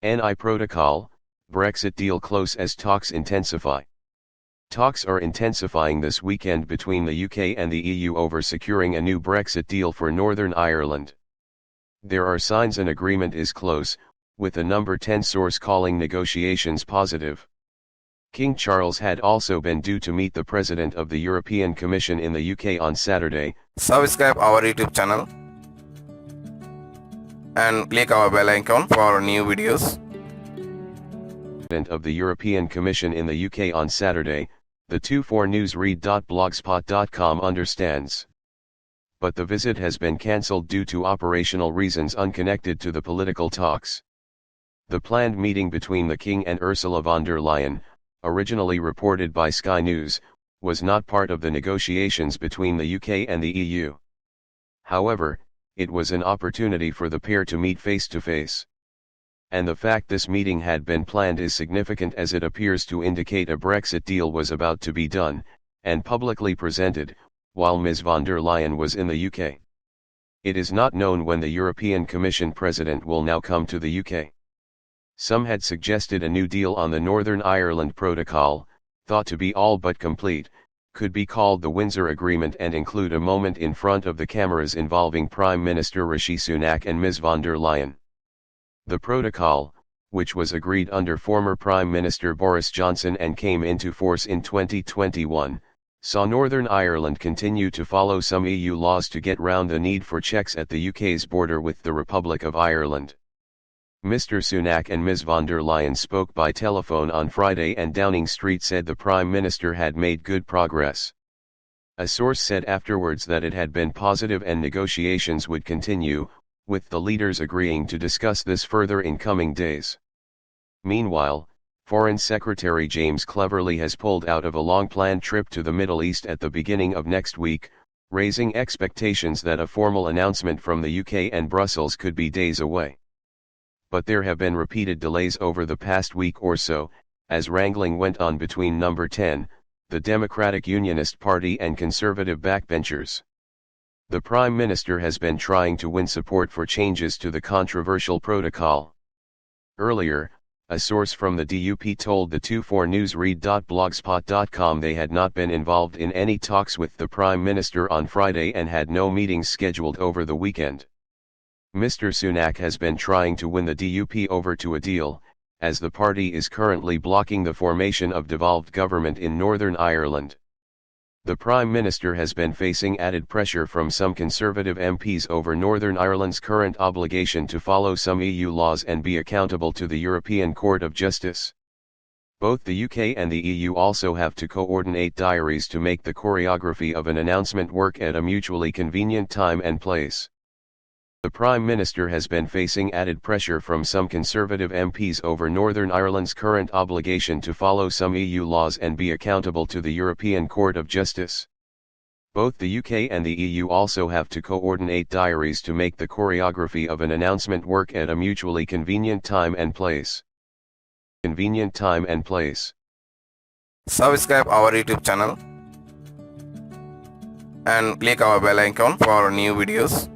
NI Protocol, Brexit deal close as talks intensify. Talks are intensifying this weekend between the UK and the EU over securing a new Brexit deal for Northern Ireland. There are signs an agreement is close, with a number 10 source calling negotiations positive. King Charles had also been due to meet the President of the European Commission in the UK on Saturday. Subscribe our YouTube channel and click our bell icon for new videos. Of the European Commission in the UK on Saturday, the 24newsread.blogspot.com understands. But the visit has been cancelled due to operational reasons unconnected to the political talks. The planned meeting between the King and Ursula von der Leyen, originally reported by Sky News, was not part of the negotiations between the UK and the EU. However, it was an opportunity for the pair to meet face to face. And the fact this meeting had been planned is significant, as it appears to indicate a Brexit deal was about to be done, and publicly presented, while Ms von der Leyen was in the UK. It is not known when the European Commission President will now come to the UK. Some had suggested a new deal on the Northern Ireland Protocol, thought to be all but complete, could be called the Windsor Agreement and include a moment in front of the cameras involving Prime Minister Rishi Sunak and Ms von der Leyen. The protocol, which was agreed under former Prime Minister Boris Johnson and came into force in 2021, saw Northern Ireland continue to follow some EU laws to get round the need for checks at the UK's border with the Republic of Ireland. Mr. Sunak and Ms von der Leyen spoke by telephone on Friday, and Downing Street said the Prime Minister had made good progress. A source said afterwards that it had been positive and negotiations would continue, with the leaders agreeing to discuss this further in coming days. Meanwhile, Foreign Secretary James Cleverly has pulled out of a long-planned trip to the Middle East at the beginning of next week, raising expectations that a formal announcement from the UK and Brussels could be days away. But there have been repeated delays over the past week or so, as wrangling went on between Number 10, the Democratic Unionist Party, and Conservative backbenchers. The Prime Minister has been trying to win support for changes to the controversial protocol. Earlier, a source from the DUP told the 24newsread.blogspot.com they had not been involved in any talks with the Prime Minister on Friday and had no meetings scheduled over the weekend. Mr. Sunak has been trying to win the DUP over to a deal, as the party is currently blocking the formation of devolved government in Northern Ireland. The Prime Minister has been facing added pressure from some Conservative MPs over Northern Ireland's current obligation to follow some EU laws and be accountable to the European Court of Justice. Both the UK and the EU also have to coordinate diaries to make the choreography of an announcement work at a mutually convenient time and place. The Prime Minister has been facing added pressure from some Conservative MPs over Northern Ireland's current obligation to follow some EU laws and be accountable to the European Court of Justice. Both the UK and the EU also have to coordinate diaries to make the choreography of an announcement work at a mutually convenient time and place. Convenient time and place. Subscribe our YouTube channel and click our bell icon for new videos.